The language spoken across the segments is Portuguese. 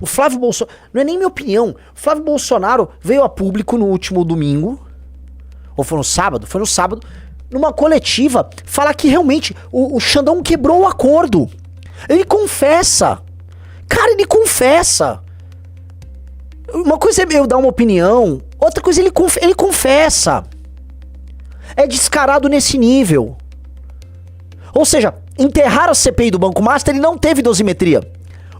O Flávio Bolsonaro, não é nem minha opinião, o Flávio Bolsonaro veio a público no último domingo, ou foi no sábado, numa coletiva, falar que realmente o Xandão quebrou o acordo. Ele confessa. Cara, ele confessa. Uma coisa é eu dar uma opinião, outra coisa ele confessa. É descarado nesse nível. Ou seja, enterrar a CPI do Banco Master, ele não teve dosimetria.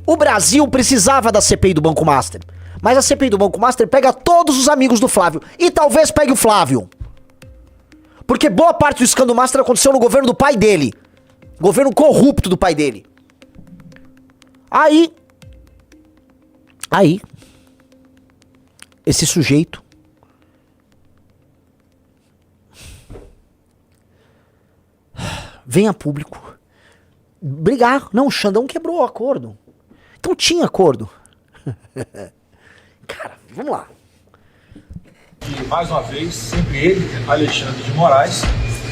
O Brasil precisava da CPI do Banco Master. Mas a CPI do Banco Master pega todos os amigos do Flávio. E talvez pegue o Flávio. Porque boa parte do escândalo Master aconteceu no governo do pai dele. Governo corrupto do pai dele. Aí, esse sujeito vem a público brigar. Não, o Xandão quebrou o acordo. Então tinha acordo. Cara, vamos lá. E mais uma vez, sempre ele, Alexandre de Moraes.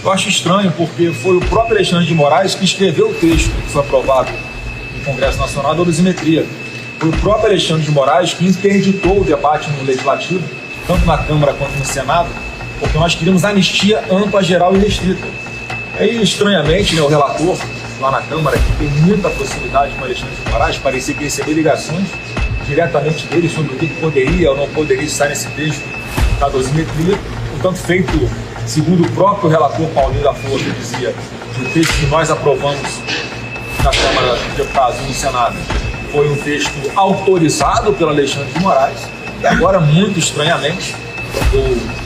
Eu acho estranho porque foi o próprio Alexandre de Moraes que escreveu o texto que foi aprovado no Congresso Nacional da dosimetria. Foi o próprio Alexandre de Moraes que interditou o debate no Legislativo, tanto na Câmara quanto no Senado, porque nós queríamos anistia ampla, geral e restrita. Aí, estranhamente, né, o relator lá na Câmara, que tem muita proximidade com o Alexandre de Moraes, parecia que recebeu ligações diretamente dele sobre o que poderia ou não poderia estar nesse texto da dosimetria. Portanto, feito, segundo o próprio relator Paulinho da Força, que dizia que o texto que nós aprovamos na Câmara dos Deputados e no Senado foi um texto autorizado pelo Alexandre de Moraes, e agora, muito estranhamente,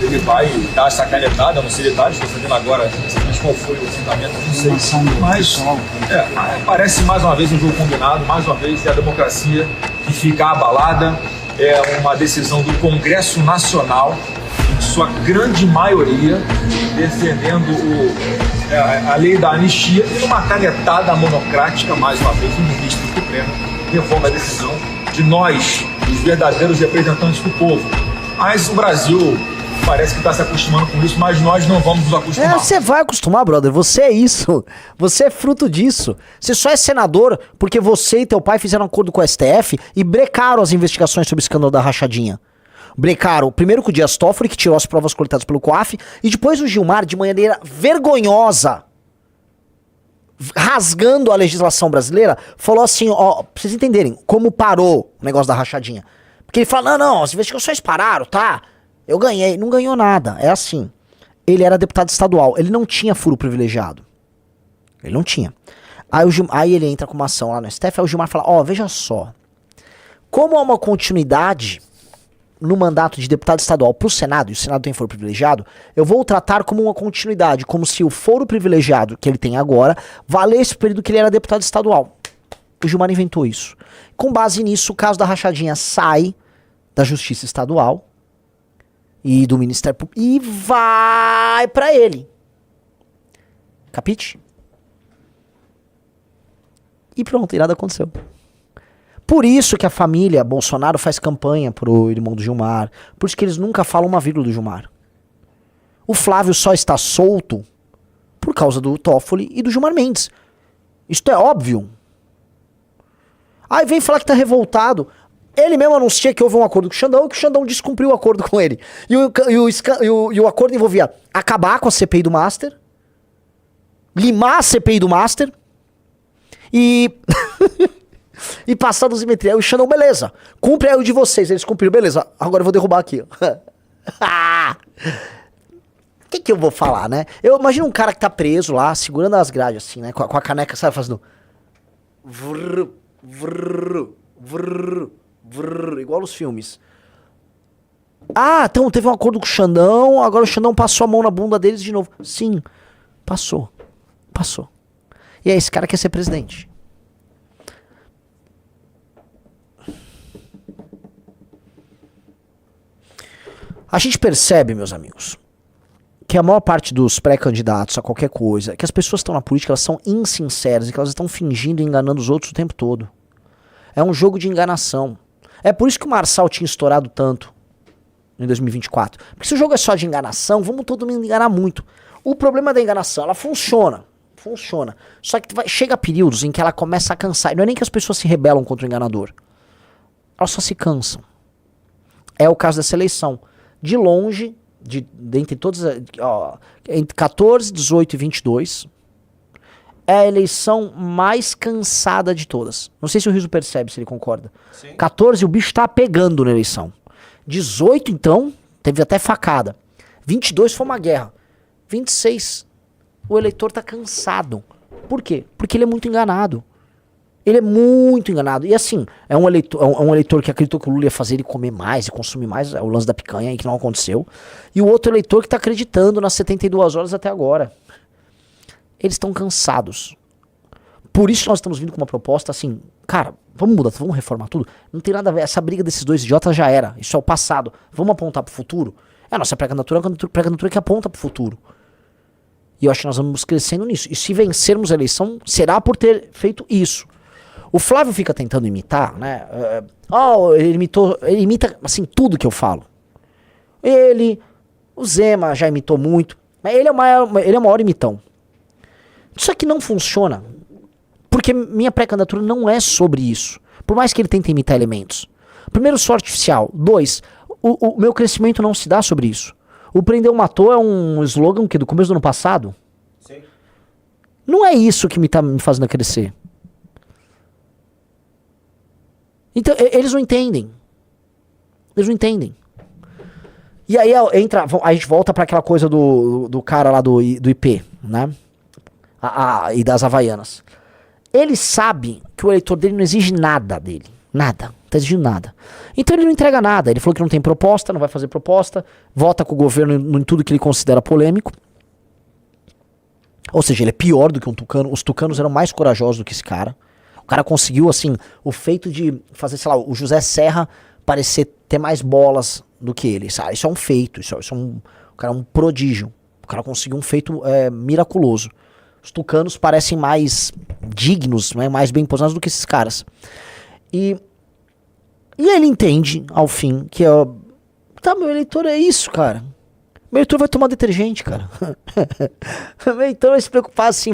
ele vai dar essa canetada, não sei detalhes, estou sabendo agora exatamente qual foi o fundamento, não sei, mas parece mais uma vez um jogo combinado, mais uma vez é a democracia que fica abalada, é uma decisão do Congresso Nacional, em sua grande maioria, defendendo a lei da anistia e uma canetada monocrática, mais uma vez, o ministro do Supremo revoga a decisão de nós, os verdadeiros representantes do povo. Mas o Brasil parece que está se acostumando com isso, mas nós não vamos nos acostumar. Você vai acostumar, brother. Você é isso. Você é fruto disso. Você só é senador porque você e teu pai fizeram um acordo com o STF e brecaram as investigações sobre o escândalo da rachadinha. Brecaram primeiro com o Dias Toffoli, que tirou as provas coletadas pelo COAF, e depois o Gilmar, de maneira vergonhosa, rasgando a legislação brasileira, falou assim, ó, pra vocês entenderem como parou o negócio da rachadinha. Porque ele fala, não, as investigações pararam, tá? Eu ganhei. Não ganhou nada. É assim. Ele era deputado estadual. Ele não tinha furo privilegiado. Ele não tinha. Aí ele entra com uma ação lá no STF, aí o Gilmar fala, ó, veja só. Como há uma continuidade no mandato de deputado estadual pro Senado, e o Senado tem foro privilegiado, eu vou tratar como uma continuidade, como se o foro privilegiado que ele tem agora valesse o período que ele era deputado estadual. O Gilmar inventou isso. Com base nisso, o caso da rachadinha sai da Justiça Estadual e do Ministério Público e vai pra ele. Capite? E pronto, e nada aconteceu. Por isso que a família Bolsonaro faz campanha pro irmão do Gilmar. Por isso que eles nunca falam uma vírgula do Gilmar. O Flávio só está solto por causa do Toffoli e do Gilmar Mendes. Isto é óbvio. Aí vem falar que tá revoltado. Ele mesmo anuncia que houve um acordo com o Xandão e que o Xandão descumpriu o acordo com ele. E o acordo envolvia acabar com a CPI do Master, limar a CPI do Master e e passar a dosimetria. Aí o Xandão, beleza, cumpre aí o de vocês. Eles cumpriram, beleza, agora eu vou derrubar aqui. O que eu vou falar, né? Eu imagino um cara que tá preso lá, segurando as grades assim, né? Com a caneca, sabe, fazendo vrr, vrr, vrr, vrr, igual nos filmes. Ah, então teve um acordo com o Xandão, agora o Xandão passou a mão na bunda deles de novo. Sim, passou. E é esse cara que quer ser presidente. A gente percebe, meus amigos, que a maior parte dos pré-candidatos a qualquer coisa, que as pessoas que estão na política, elas são insinceras e que elas estão fingindo e enganando os outros o tempo todo. É um jogo de enganação. É por isso que o Marçal tinha estourado tanto em 2024. Porque se o jogo é só de enganação, vamos todo mundo enganar muito. O problema da enganação, ela funciona. Só que chega períodos em que ela começa a cansar. E não é nem que as pessoas se rebelam contra o enganador. elas só se cansam. É o caso dessa eleição. De longe, dentre todas, entre 14, 18 e 22, é a eleição mais cansada de todas. Não sei se o Riso percebe, se ele concorda. Sim. 14, o bicho tá pegando na eleição. 18, então, teve até facada. 22 foi uma guerra. 26, o eleitor tá cansado. Por quê? Porque ele é muito enganado. Ele é muito enganado. E assim, é um eleitor que acreditou que o Lula ia fazer ele comer mais e consumir mais, é o lance da picanha aí que não aconteceu. E o outro eleitor que tá acreditando nas 72 horas até agora. Eles estão cansados. Por isso nós estamos vindo com uma proposta assim, cara, vamos mudar, vamos reformar tudo. Não tem nada a ver, essa briga desses dois idiotas já era, isso é o passado. Vamos apontar pro futuro? É a nossa pré-candidatura, a pré-candidatura que aponta pro futuro. E eu acho que nós vamos crescendo nisso. E se vencermos a eleição, será por ter feito isso. O Flávio fica tentando imitar, né? Ele imita, assim, tudo que eu falo. O Zema já imitou muito, mas ele é o maior imitão. Isso aqui não funciona, porque minha pré-candidatura não é sobre isso. Por mais que ele tente imitar elementos. Primeiro, sou artificial. 2, o meu crescimento não se dá sobre isso. O Prendeu Matou é um slogan que do começo do ano passado. Sim. Não é isso que tá me fazendo crescer. Então, eles não entendem. Eles não entendem. E aí a gente volta pra aquela coisa do cara lá do IP, né? E das Havaianas. Ele sabe que o eleitor dele não exige nada dele. Nada. Não tá exigindo nada. Então ele não entrega nada. Ele falou que não tem proposta, não vai fazer proposta. Vota com o governo em tudo que ele considera polêmico. Ou seja, ele é pior do que um tucano. Os tucanos eram mais corajosos do que esse cara. O cara conseguiu, assim, o feito de fazer, sei lá, o José Serra parecer ter mais bolas do que ele, sabe? Isso é um feito. O cara é um prodígio. O cara conseguiu um feito miraculoso. Os tucanos parecem mais dignos, né, mais bem posicionados do que esses caras. E ele entende, ao fim, que meu eleitor é isso, cara. Meu eleitor vai tomar detergente, cara. Meu eleitor vai se preocupar assim,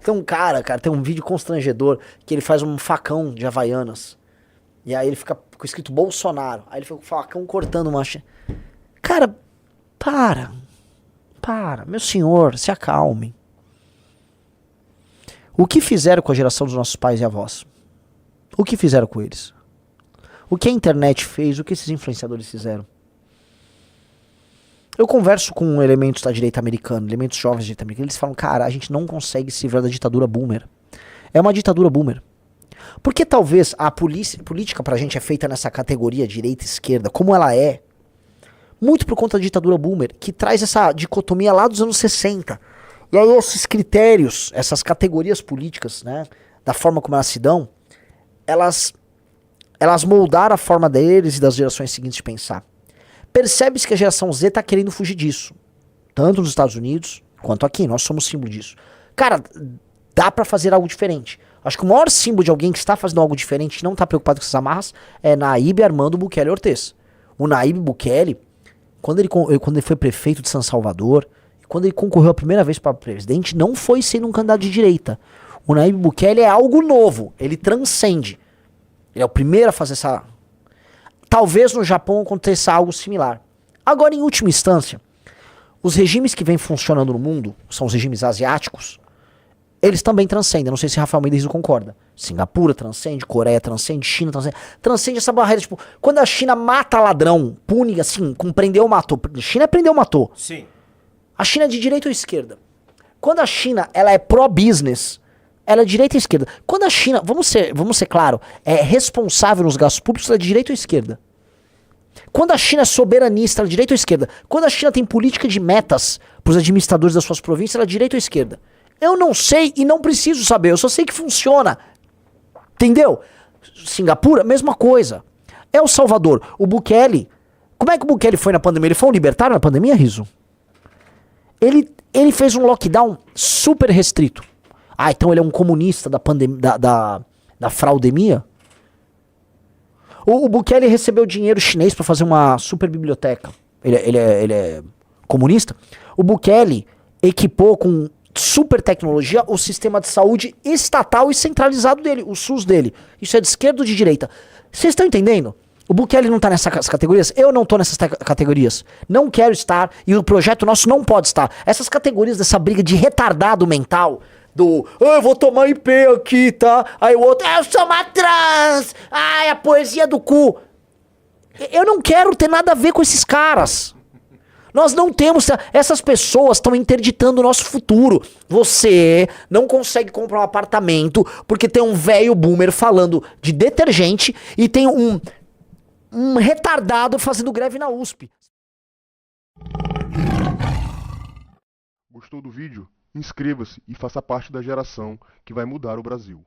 tem um cara, tem um vídeo constrangedor, que ele faz um facão de Havaianas. E aí ele fica com escrito Bolsonaro. Aí ele fica com o facão cortando uma... Cara, para. Meu senhor, se acalme. O que fizeram com a geração dos nossos pais e avós? O que fizeram com eles? O que a internet fez? O que esses influenciadores fizeram? Eu converso com elementos da direita americana, elementos jovens da direita americana, eles falam, cara, a gente não consegue se livrar da ditadura boomer. É uma ditadura boomer. Porque talvez a política pra gente é feita nessa categoria direita e esquerda, como ela é, muito por conta da ditadura boomer, que traz essa dicotomia lá dos anos 60. E aí esses critérios, essas categorias políticas, né, da forma como elas se dão, elas moldaram a forma deles e das gerações seguintes de pensar. Percebe-se que a geração Z tá querendo fugir disso. Tanto nos Estados Unidos, quanto aqui. Nós somos símbolo disso. Cara, dá pra fazer algo diferente. Acho que o maior símbolo de alguém que está fazendo algo diferente e não tá preocupado com essas amarras é Nayib Armando Bukele Ortiz. O Nayib Bukele, quando ele foi prefeito de São Salvador, quando ele concorreu a primeira vez para presidente, não foi sendo um candidato de direita. O Nayib Bukele é algo novo. Ele transcende. Ele é o primeiro a fazer essa... Talvez no Japão aconteça algo similar. Agora, em última instância, os regimes que vêm funcionando no mundo, são os regimes asiáticos, eles também transcendem. Não sei se Rafael Mendes concorda. Singapura transcende, Coreia transcende, China transcende. Transcende essa barreira, tipo, quando a China mata ladrão, pune assim, com prendeu, matou. China é prendeu, matou. Sim. A China é de direita ou esquerda? Quando a China ela é pró-business, ela é de direita ou esquerda? Quando a China, vamos ser claro, é responsável nos gastos públicos, ela é de direita ou esquerda? Quando a China é soberanista, ela é de direita ou esquerda? Quando a China tem política de metas para os administradores das suas províncias, ela é de direita ou esquerda? Eu não sei e não preciso saber, eu só sei que funciona. Entendeu? Singapura, mesma coisa. El Salvador, o Bukele. Como é que o Bukele foi na pandemia? Ele foi um libertário na pandemia, Riso? Ele fez um lockdown super restrito. Ah, então ele é um comunista da pandemia, da fraudemia? O Bukele recebeu dinheiro chinês para fazer uma super biblioteca. Ele é comunista. O Bukele equipou com super tecnologia o sistema de saúde estatal e centralizado dele, o SUS dele. Isso é de esquerda ou de direita? Vocês estão entendendo? O Bukele não tá nessas categorias? Eu não tô nessas categorias. Não quero estar e o projeto nosso não pode estar. Essas categorias dessa briga de retardado mental, eu vou tomar IP aqui, tá? Aí o outro, eu sou uma trans! Ai, a poesia do cu! Eu não quero ter nada a ver com esses caras. Nós não temos... Essas pessoas estão interditando o nosso futuro. Você não consegue comprar um apartamento porque tem um velho boomer falando de detergente e tem um retardado fazendo greve na USP. Gostou do vídeo? Inscreva-se e faça parte da geração que vai mudar o Brasil.